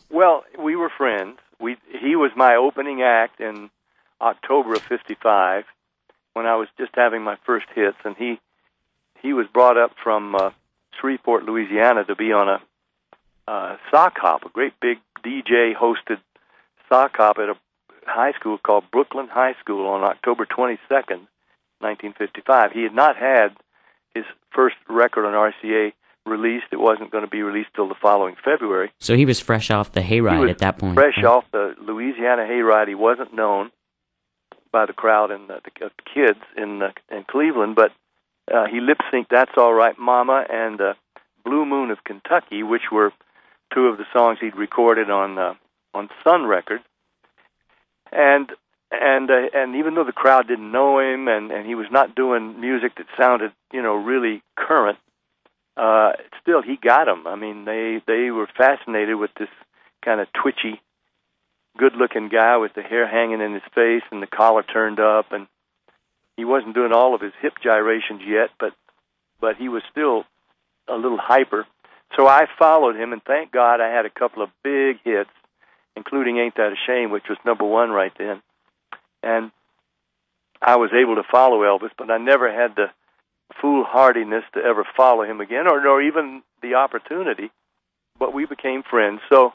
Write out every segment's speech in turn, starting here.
Well, we were friends. He was my opening act in October of '55 when I was just having my first hits, and he was brought up from Shreveport, Louisiana, to be on a sock hop, a great big DJ-hosted sock hop at a high school called Brooklyn High School on October 22nd, 1955. He had not had his first record on RCA released. It wasn't going to be released till the following February. So he was fresh off the hayride at that point. Fresh off the Louisiana hayride. He wasn't known by the crowd and the kids in Cleveland, but he lip-synced "That's All Right, Mama" and "Blue Moon of Kentucky," which were two of the songs he'd recorded on Sun Records. And even though the crowd didn't know him, and he was not doing music that sounded, really current, still he got them. I mean, they were fascinated with this kind of twitchy, good-looking guy with the hair hanging in his face and the collar turned up, and he wasn't doing all of his hip gyrations yet, but he was still a little hyper. So I followed him, and thank God I had a couple of big hits, including "Ain't That a Shame," which was #1 right then. And I was able to follow Elvis, but I never had the foolhardiness to ever follow him again, or even the opportunity. But we became friends. So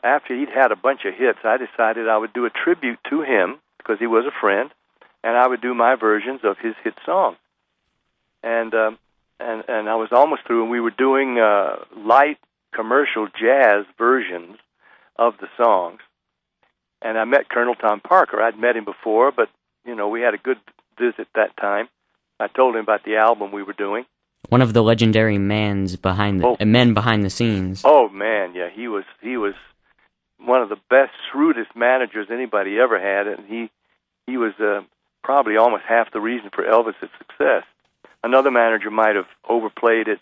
after he'd had a bunch of hits, I decided I would do a tribute to him because he was a friend, and I would do my versions of his hit songs. And I was almost through, and we were doing light commercial jazz versions of the songs. And I met Colonel Tom Parker. I'd met him before, but, we had a good visit that time. I told him about the album we were doing. One of the legendary men behind the scenes. Oh, man, yeah. He was one of the best, shrewdest managers anybody ever had, and he was probably almost half the reason for Elvis's success. Another manager might have overplayed it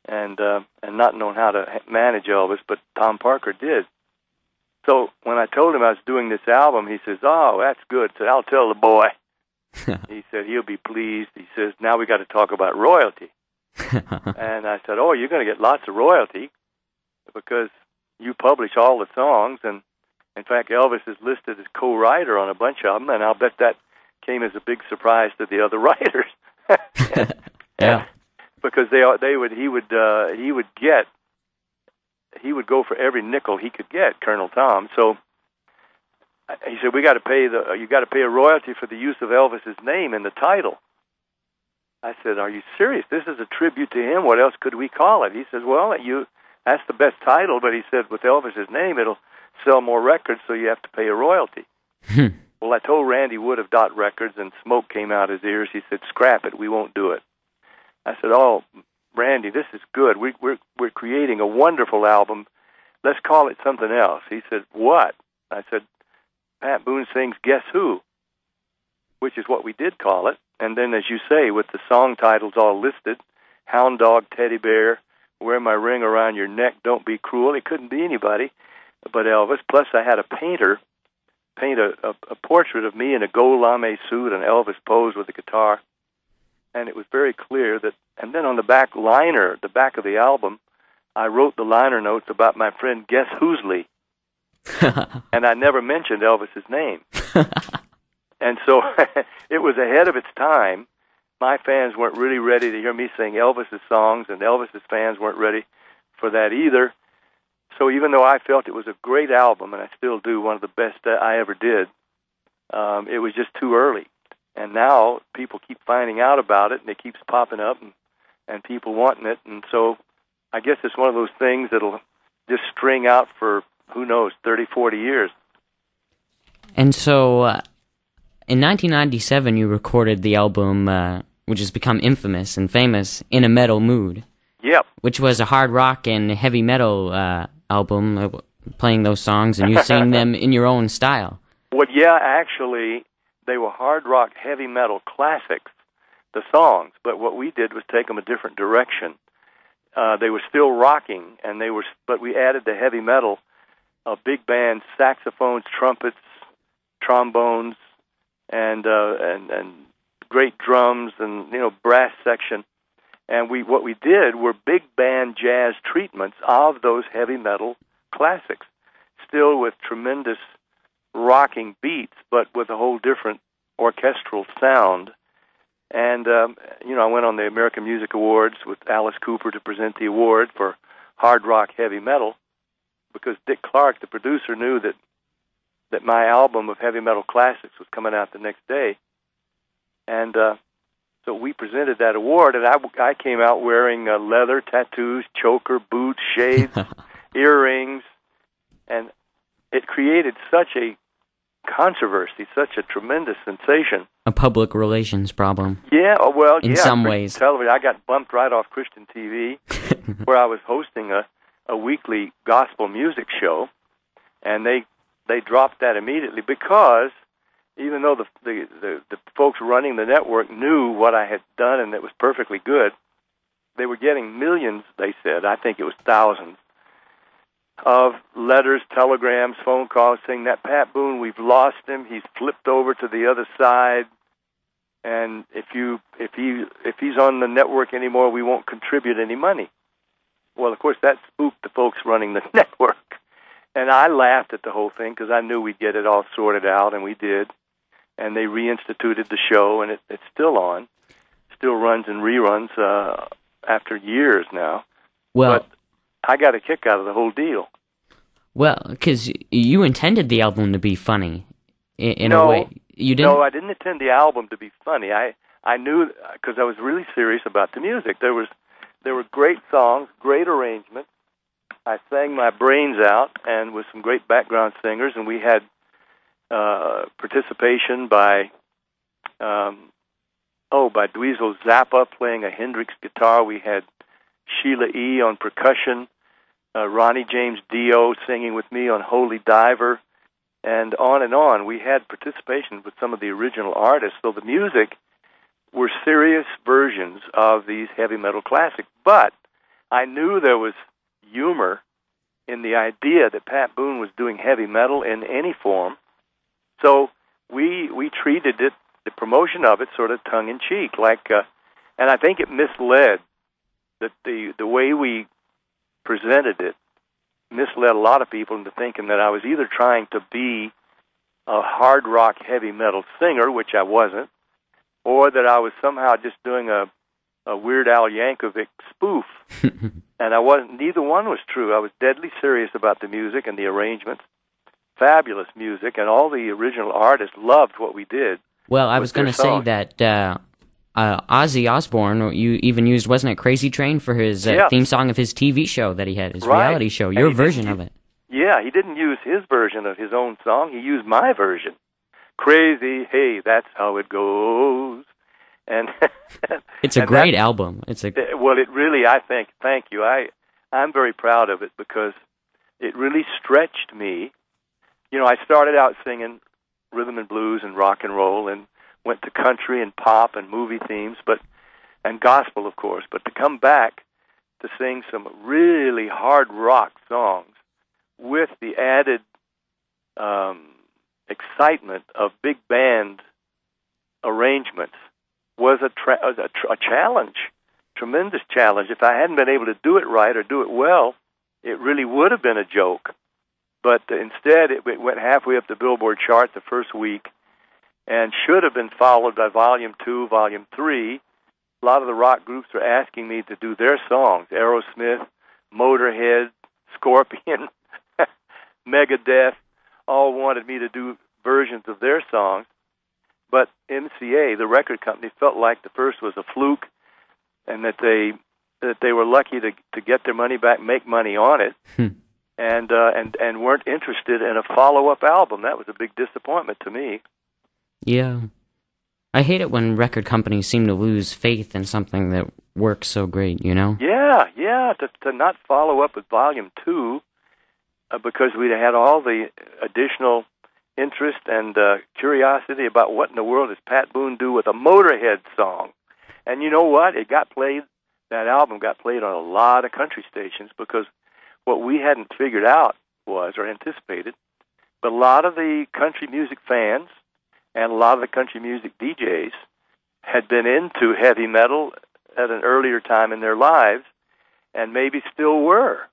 and not known how to manage Elvis, but Tom Parker did. So when I told him I was doing this album, he says, "Oh, that's good." I said, "I'll tell the boy." He said, "He'll be pleased." He says, "Now we got to talk about royalty." And I said, "Oh, you're going to get lots of royalty because you publish all the songs, and in fact, Elvis is listed as co-writer on a bunch of them, and I'll bet that came as a big surprise to the other writers." Yeah, because he would go for every nickel he could get, Colonel Tom. So he said, you got to pay a royalty for the use of Elvis's name in the title. I said, "Are you serious? This is a tribute to him. What else could we call it?" He says, "Well, that's the best title, but he said with Elvis's name, it'll sell more records, so you have to pay a royalty." Well, I told Randy Wood of Dot Records, and smoke came out his ears. He said, "Scrap it. We won't do it." I said, "Oh, Randy, this is good. We're creating a wonderful album. Let's call it something else." He said, "What?" I said, "Pat Boone sings Guess Who," which is what we did call it. And then, as you say, with the song titles all listed, "Hound Dog, Teddy Bear," "Wear My Ring Around Your Neck, Don't Be Cruel." It couldn't be anybody but Elvis. Plus, I had a painter paint a portrait of me in a gold lame suit and Elvis pose with a guitar. And it was very clear that, and then on the back liner, the back of the album, I wrote the liner notes about my friend Guess Who'sley. And I never mentioned Elvis's name. And so it was ahead of its time. My fans weren't really ready to hear me sing Elvis's songs, and Elvis's fans weren't ready for that either. So even though I felt it was a great album, and I still do, one of the best I ever did, it was just too early. And now people keep finding out about it, and it keeps popping up, and people wanting it. And so I guess it's one of those things that'll just string out for, who knows, 30, 40 years. And so in 1997, you recorded the album, which has become infamous and famous, In a Metal Mood. Yep. Which was a hard rock and heavy metal album, playing those songs, and you sing them in your own style. Well, yeah, actually, they were hard rock, heavy metal classics, the songs, but what we did was take them a different direction. They were still rocking, but we added the heavy metal, big band saxophones, trumpets, trombones, and great drums, and brass section. And what we did were big band jazz treatments of those heavy metal classics, still with tremendous rocking beats, but with a whole different orchestral sound. And, I went on the American Music Awards with Alice Cooper to present the award for hard rock heavy metal, because Dick Clark, the producer, knew that my album of heavy metal classics was coming out the next day. And so we presented that award, and I came out wearing leather, tattoos, choker, boots, shades, earrings, and it created such a controversy, such a tremendous sensation. A public relations problem. Yeah, well, in some ways. Television. I got bumped right off Christian TV, where I was hosting a weekly gospel music show, and they dropped that immediately because even though the folks running the network knew what I had done and it was perfectly good, they were getting millions, they said, I think it was thousands, of letters, telegrams, phone calls saying that Pat Boone, we've lost him, he's flipped over to the other side, and if he's on the network anymore, we won't contribute any money. Well, of course, that spooked the folks running the network. And I laughed at the whole thing because I knew we'd get it all sorted out, and we did. And they reinstituted the show, and it's still on. Still runs in reruns after years now. Well, but I got a kick out of the whole deal. Well, because you intended the album to be funny in a way. You didn't? No, I didn't intend the album to be funny. I knew, because I was really serious about the music. There were great songs, great arrangements. I sang my brains out, and with some great background singers, and we had participation by Dweezil Zappa playing a Hendrix guitar. We had Sheila E. on percussion, Ronnie James Dio singing with me on Holy Diver, and on and on. We had participation with some of the original artists, so the music were serious versions of these heavy metal classics. But I knew there was humor in the idea that Pat Boone was doing heavy metal in any form, so we treated it, the promotion of it, sort of tongue-in-cheek, and I think it misled, that the way we presented it misled a lot of people into thinking that I was either trying to be a hard rock heavy metal singer, which I wasn't, or that I was somehow just doing a Weird Al Yankovic spoof. And I wasn't. Neither one was true. I was deadly serious about the music and the arrangements. Fabulous music, and all the original artists loved what we did. Well, I was going to say that Ozzy Osbourne, you even used, wasn't it Crazy Train for his theme song of his TV show that he had, his reality show, your version of it. Yeah, he didn't use his version of his own song. He used my version. Crazy, hey, that's how it goes. And it's a great album. Well, it really, I think, thank you. I'm very proud of it because it really stretched me. I started out singing rhythm and blues and rock and roll, and went to country and pop and movie themes, and gospel, of course. But to come back to sing some really hard rock songs with the added excitement of big band arrangements was a challenge, tremendous challenge. If I hadn't been able to do it right or do it well, it really would have been a joke. But instead, it went halfway up the Billboard chart the first week, and should have been followed by Volume 2, Volume 3. A lot of the rock groups were asking me to do their songs. Aerosmith, Motorhead, Scorpion, Megadeth, all wanted me to do versions of their songs. But MCA, the record company, felt like the first was a fluke, and that they were lucky to get their money back, make money on it, and weren't interested in a follow-up album. That was a big disappointment to me. Yeah. I hate it when record companies seem to lose faith in something that works so great, Yeah, to not follow up with Volume 2 because we had all the additional interest and curiosity about what in the world does Pat Boone do with a Motorhead song. And you know what? That album got played on a lot of country stations because what we hadn't figured out was, or anticipated, but a lot of the country music fans and a lot of the country music DJs had been into heavy metal at an earlier time in their lives, and maybe still were.